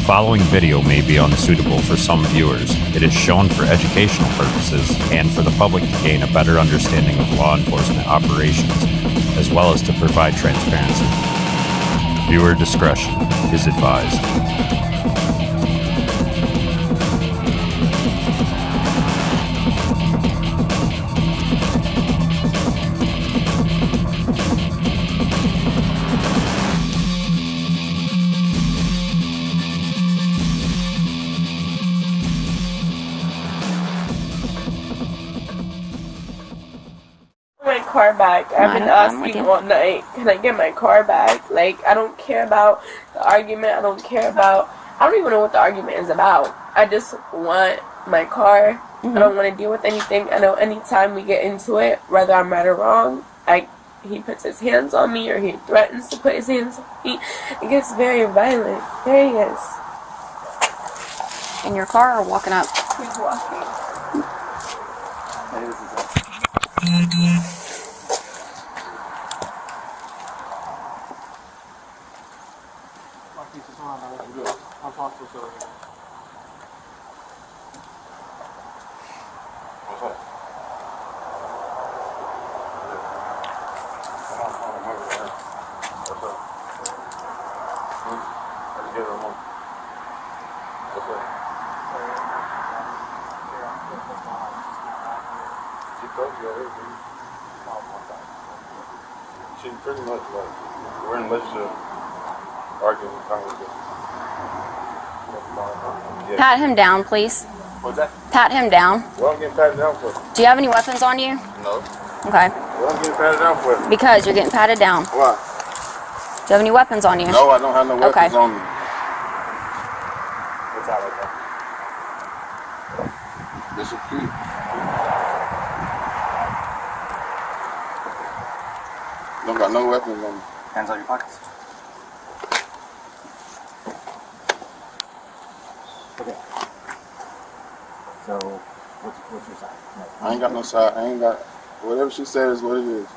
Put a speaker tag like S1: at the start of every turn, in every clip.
S1: following video may be unsuitable for some viewers. It is shown for educational purposes and for the public to gain a better understanding of law enforcement operations, as well as to provide transparency. Viewer discretion is advised.
S2: My car back. I've been asking all night, can I get my car back? Like, I don't care about the argument. I don't even know what the argument is about. I just want my car. I don't want to deal with anything. I know anytime we get into it, whether I'm right or wrong, he puts his hands on me or he threatens to put his hands on me. It gets very violent. There he is.
S3: In your car or walking up?
S2: He's walking.
S4: She pretty much we're in a relationship, arguing conversation. Yeah.
S3: Pat him down, please.
S4: What's that?
S3: Pat him down.
S4: What I'm getting patted down for?
S3: Do you have any weapons on you?
S4: No.
S3: Okay.
S4: What I'm getting patted down for?
S3: Because you're getting patted down.
S4: Why?
S3: Do you have any weapons on you?
S4: No, I don't have no weapons
S3: Okay.
S4: on me. What's that right there? This is cute. Don't got no weapons on me.
S5: Hands on your pockets. Okay. So, what's your side? No.
S4: I ain't got no side. I ain't got... Whatever she says is what it is.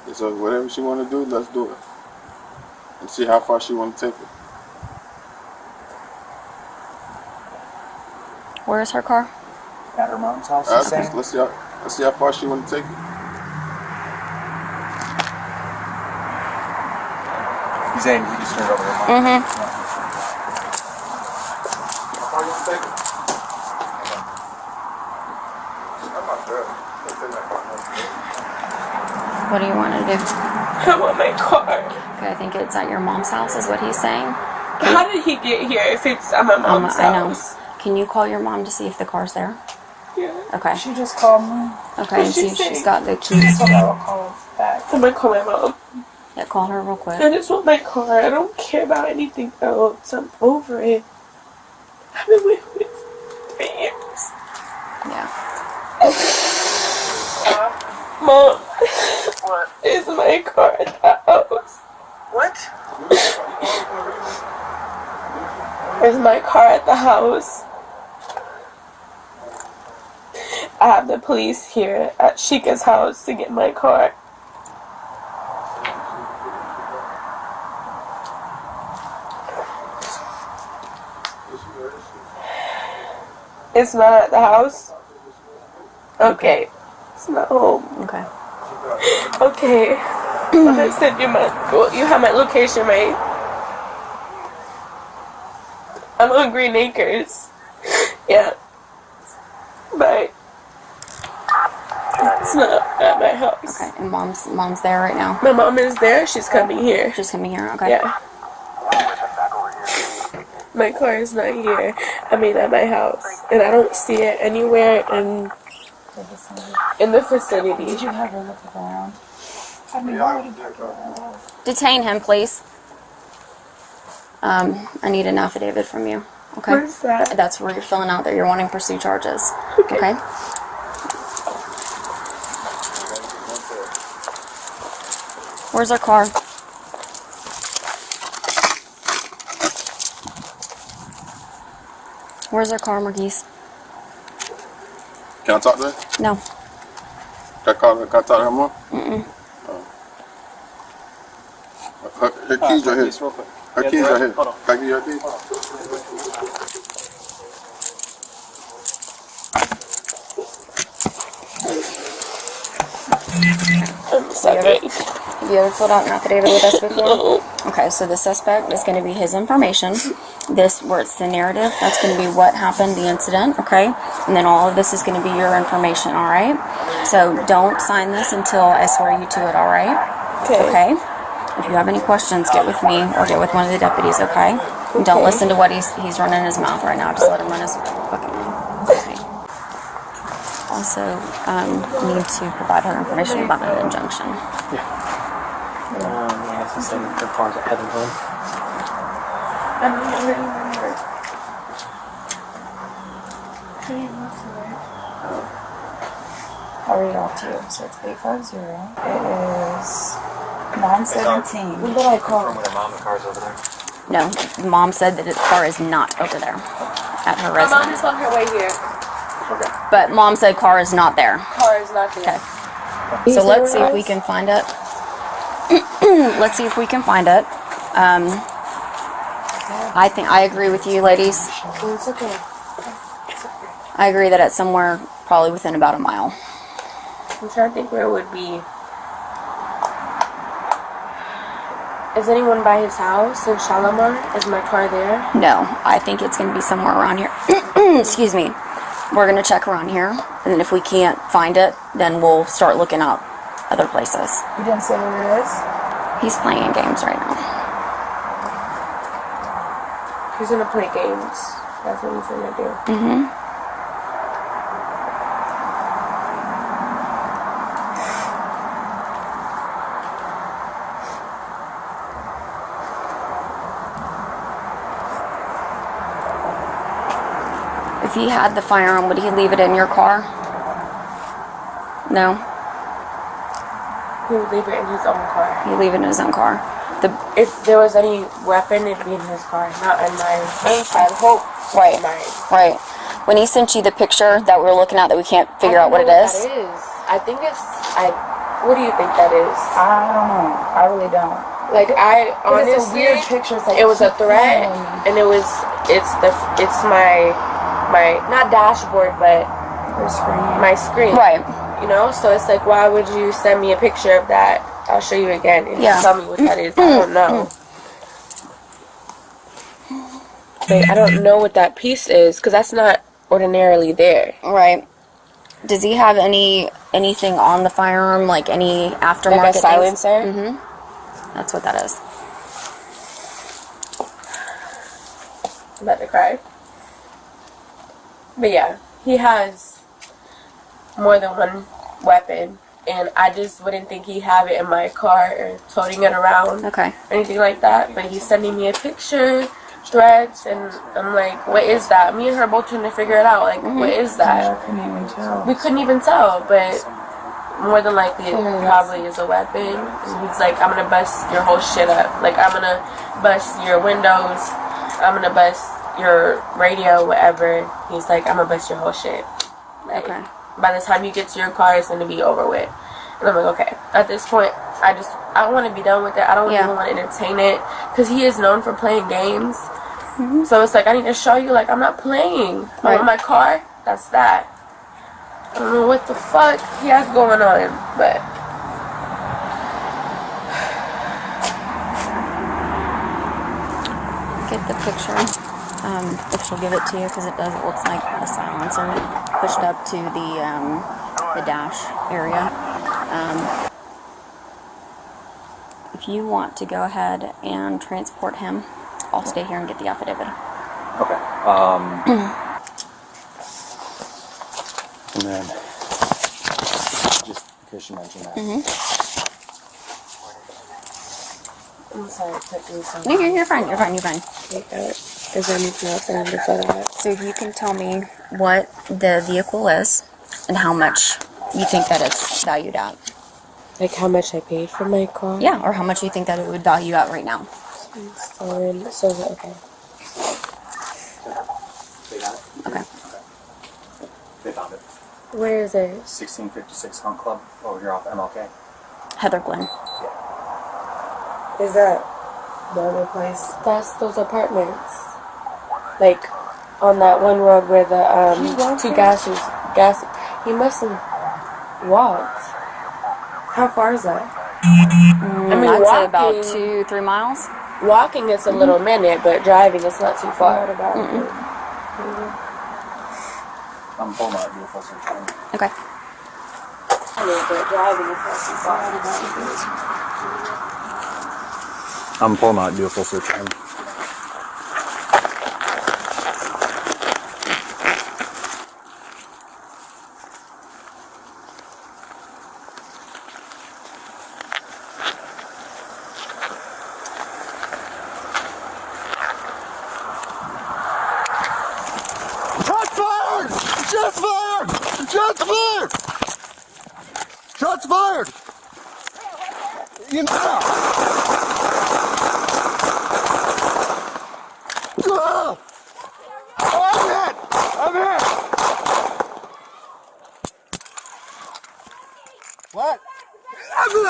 S4: And so whatever she want to do, let's do it. And see how far she want to take it.
S3: Where is her car?
S5: At her mom's house, you're saying?
S4: Let's see how far she want to take it.
S5: He's saying you just turned over her mom.
S3: Mm-hmm.
S4: How far you want to take it? I'm not sure.
S3: What do you want to do?
S2: I want my car.
S3: Okay, I think it's at your mom's house is what he's saying.
S2: How did he get here if it's at my mom's
S3: I know.
S2: house?
S3: Can you call your mom to see if the car's there?
S2: Yeah.
S3: Okay.
S6: She just called me.
S3: Okay, and
S2: What'd
S3: see
S2: she
S3: if
S2: say?
S3: she's got the keys.
S6: So I'll call back.
S2: I'm gonna call my mom.
S3: Yeah, call her real quick.
S2: I just want my car. I don't care about anything else. I'm over it. I've been with it for 3 years.
S3: Yeah.
S2: Mom.
S6: What?
S2: Is my car at the house?
S6: What?
S2: Is my car at the house? I have the police here at Sheikah's house to get my car. It's not at the house? Okay. It's not home.
S3: Okay.
S2: Okay. I'm gonna send you you have my location, right? I'm on Green Acres. Yeah. Bye. It's not at my house.
S3: Okay, and mom's there right now.
S2: My mom is there. She's coming here.
S3: She's coming here. Okay.
S2: Yeah. My car is not here. I mean, at my house, and I don't see it anywhere in the vicinity.
S6: Did you have her look around? I mean, why would you park around?
S3: Detain him, please. I need an affidavit from you. Okay.
S2: Where's that?
S3: That's where you're filling out that you're wanting to pursue charges. Okay. Where's our car? Where's our car, Marquise?
S4: Can I talk to her?
S3: No.
S4: Can I talk to her more?
S3: Mm-mm.
S4: Her keys right here.
S5: Real quick.
S4: Her keys are here. Can I give you her keys?
S3: Have you ever filled out an affidavit with us before? Okay, so the suspect is going to be his information. This, where it's the narrative, that's going to be what happened, the incident, okay? And then all of this is going to be your information, all right? So don't sign this until I swear you to it, all right? Okay? If you have any questions, get with me or get with one of the deputies, okay? And don't listen to what he's running his mouth right now. Just let him run his fucking mouth. Okay. Also, need to provide her information about an injunction.
S7: Yeah, it's the forms at Heather Glen.
S2: I don't even remember.
S6: I'll read it off to you. So it's 850. It is 917.
S2: When did I call?
S5: From when her mom, the car's over there.
S3: No, mom said that his car is not over there at her
S2: My mom
S3: residence.
S2: is on her way here.
S3: But mom said car is not there.
S2: Car is not there.
S3: Okay. So let's see if we can find it. Let's see if we can find it. I agree with you, ladies.
S2: It's okay.
S3: I agree that it's somewhere probably within about a mile.
S2: I'm trying to think where it would be. Is anyone by his house in Shalimar? Is my car there?
S3: No, I think it's going to be somewhere around here. Excuse me. We're going to check around here, and then if we can't find it, then we'll start looking up other places.
S6: You didn't say where it is?
S3: He's playing games right now.
S2: He's gonna play games. That's what he's gonna do.
S3: Mm-hmm. If he had the firearm, would he leave it in your car? No?
S2: He would leave it in his own car.
S3: He'd leave it in his own car.
S2: If there was any weapon, it'd be in his car, not in mine. I hope
S3: Right.
S2: mine.
S3: Right. When he sent you the picture that we're looking at that we can't figure out what it is.
S2: That is. I think it's. What do you think that is?
S6: I don't know. I really don't.
S2: Like honestly,
S6: It's a weird picture. It's like
S2: it was a threat, and it's my not dashboard, but my screen.
S3: Right.
S2: You know, so it's like, why would you send me a picture of that? I'll show you again and
S3: Yeah.
S2: tell me what that is. I don't know. Like, I don't know what that piece is because that's not ordinarily there.
S3: Right. Does he have anything on the firearm, like any aftermarket
S2: Like a silencer?
S3: Mm-hmm. That's what that is.
S2: I'm about to cry. But yeah, he has more than one weapon, and I just wouldn't think he'd have it in my car or toting it around
S3: Okay.
S2: or anything like that. But he's sending me a picture, threats, and I'm like, what is that? Me and her both trying to figure it out. Like, what is that?
S6: I couldn't even tell.
S2: We couldn't even tell, but more than likely it probably is a weapon. And he's like, I'm gonna bust your whole shit up. Like, I'm gonna bust your windows. I'm gonna bust your radio, whatever. He's like, I'm gonna bust your whole shit. Like,
S3: Okay.
S2: by the time you get to your car, it's gonna be over with. And I'm like, okay. At this point, I want to be done with it. I don't even want to entertain it because he is known for playing games.
S3: Mm-hmm.
S2: So it's like, I need to show you, like, I'm not playing. I want my car. That's that. I don't know what the fuck he has going on, but
S3: Get the picture. If she'll give it to you, because it looks like a silencer pushed up to the dash area. If you want to go ahead and transport him, I'll stay here and get the affidavit.
S5: Okay. And then, just because you mentioned that.
S2: I'm sorry, it took me so
S3: No, you're fine. You're fine. You're fine.
S2: Is there anything else I have to fill out?
S3: So if you can tell me what the vehicle is and how much you think that it's valued at.
S2: Like how much I paid for my car?
S3: Yeah, or how much you think that it would value at right now.
S2: Stolen. So, okay.
S5: They got it?
S3: Okay.
S5: They found it.
S2: Where is it?
S5: 1656 Hunt Club over here off MLK.
S3: Heather Glen.
S2: Is that
S6: The other place.
S2: That's those apartments. Like on that one road where the two gas. He must have walked. How far is that? I mean,
S3: I'd say
S2: walking,
S3: about 2-3 miles.
S2: walking is a little minute, but driving is not too far.
S5: I'm pulling out do a full search.
S3: Okay.
S2: But driving is not too far.
S5: I'm pulling out do a full search.
S8: Shots fired! Shots fired! Shots fired! You know. I'm hit! What? I'm in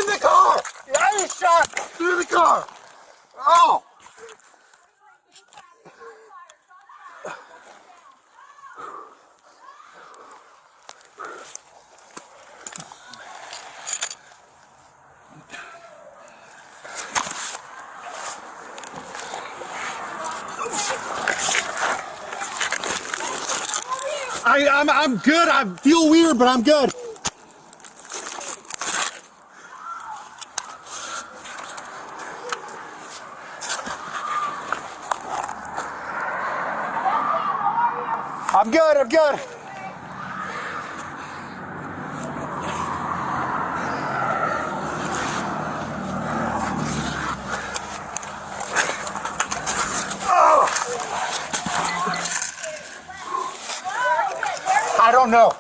S8: the car! I was shot through the car! Oh! I'm good. I feel weird, but I'm good. I'm good. I'm good. I don't know.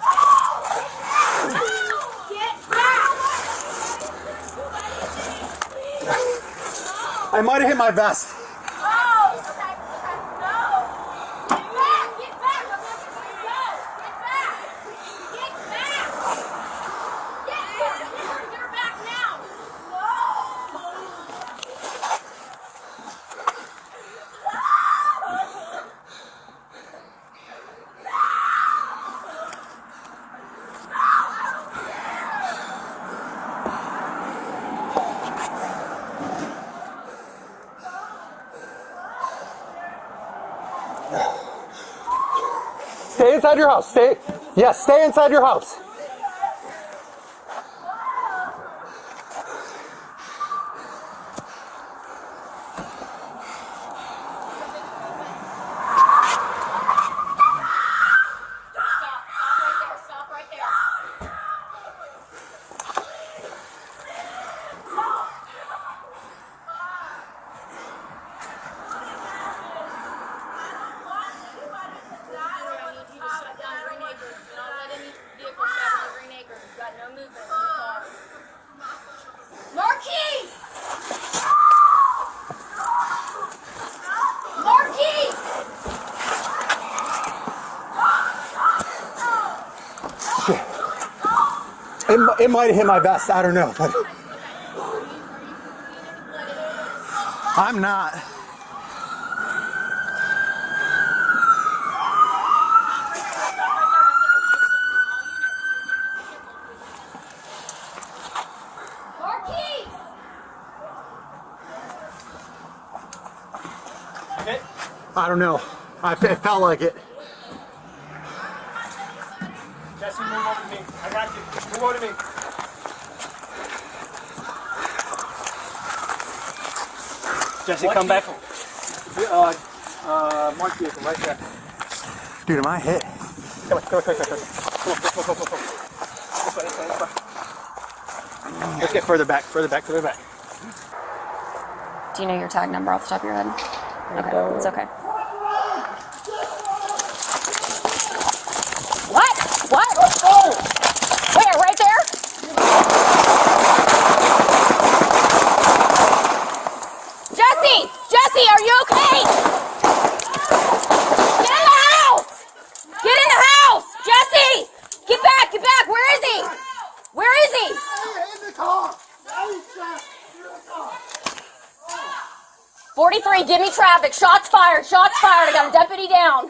S8: I might have hit my vest. Stay inside your house. Stay inside your house. It might have hit my vest. I don't know. But I'm not. I don't know. It felt like it.
S7: Jesse, move over to me. I got you. Move over to me. Jesse, come back. Mark vehicle right there.
S8: Dude, am I hit?
S7: Come on. This way. Let's get further back.
S3: Do you know your tag number off the top of your head? Okay, it's okay. What? Oh! Where? Right there? Jesse, are you okay? Get in the house! Get in the house! Jesse! Get back! Where is he?
S8: In the car!
S3: 43, give me traffic. Shots fired. Shots fired. I got a deputy down.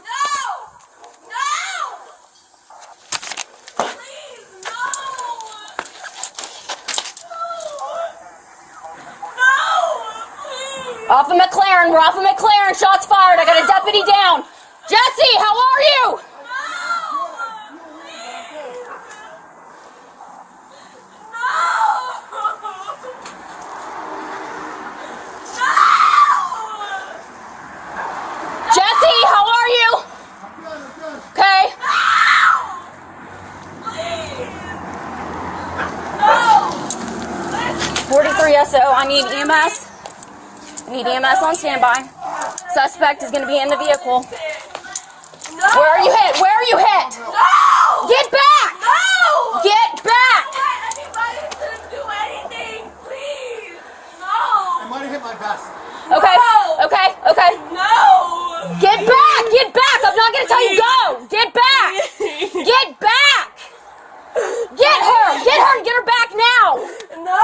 S3: Off of McLaren. We're off of McLaren. Shots fired. I got a deputy down. Jesse, how are you? Jesse, how are you? Okay. 43 SO, I need EMS. I need EMS on standby. Suspect is going to be in the vehicle. Where are you hit? Where are you hit?
S2: No!
S3: Get back!
S2: No!
S3: Get back!
S2: Anybody to do anything, please! No!
S8: I might have hit my vest.
S3: Okay, okay, okay.
S2: No!
S3: Get back! Get back! I'm not going to tell you go! Get back! Get back! Get her! Get her and get her back now!
S2: No!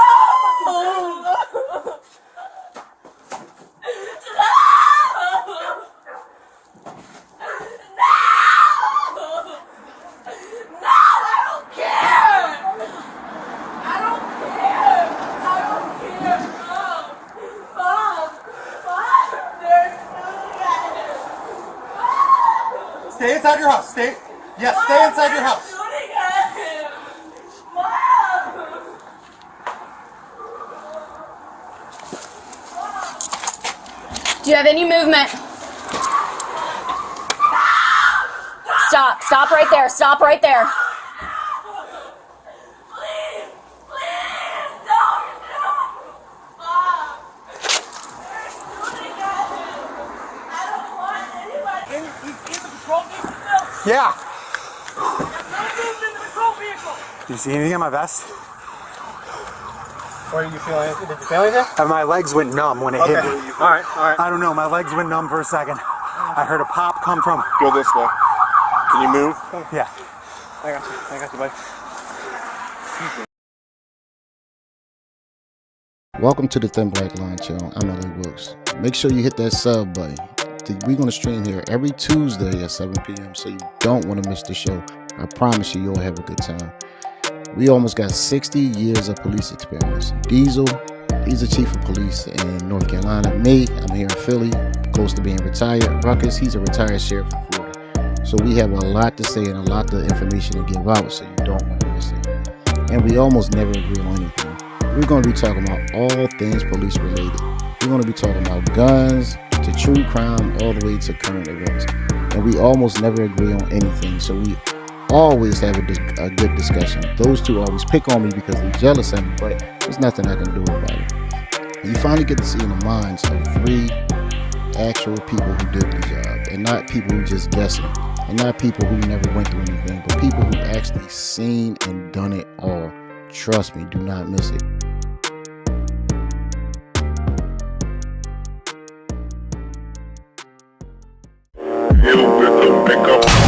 S8: Stay inside your house. Stay. Yes, stay inside your house.
S3: Do you have any movement? Stop. Stop right there. Stop right there.
S8: Yeah. Do you see anything on my vest?
S7: Or did you feel anything? Did you feel anything?
S8: My legs went numb when it hit me.
S7: All right, all right.
S8: I don't know. My legs went numb for a second. I heard a pop come from.
S4: Go this way. Can you move?
S8: Yeah.
S7: I got you, buddy.
S9: Welcome to the Thin Black Line channel. I'm LA Wilkes. Make sure you hit that sub button. We're going to stream here every Tuesday at 7 p.m. so you don't want to miss the show. I promise you, you'll have a good time. We almost got 60 years of police experience. Diesel, he's the chief of police in North Carolina. Me, I'm here in Philly, close to being retired. Ruckus, he's a retired sheriff in Florida. So we have a lot to say and a lot of information to give out, so you don't want to miss it. And we almost never agree on anything. We're going to be talking about all things police related. We're going to be talking about guns, to true crime, all the way to current events. And we almost never agree on anything, so we always have a good discussion. Those two always pick on me because they're jealous of me, but there's nothing I can do about it. And you finally get to see in the minds of 3 actual people who did the job, and not people who just guessing, and not people who never went through anything, but people who actually seen and done it all. Trust me, do not miss it.
S4: You better pick up.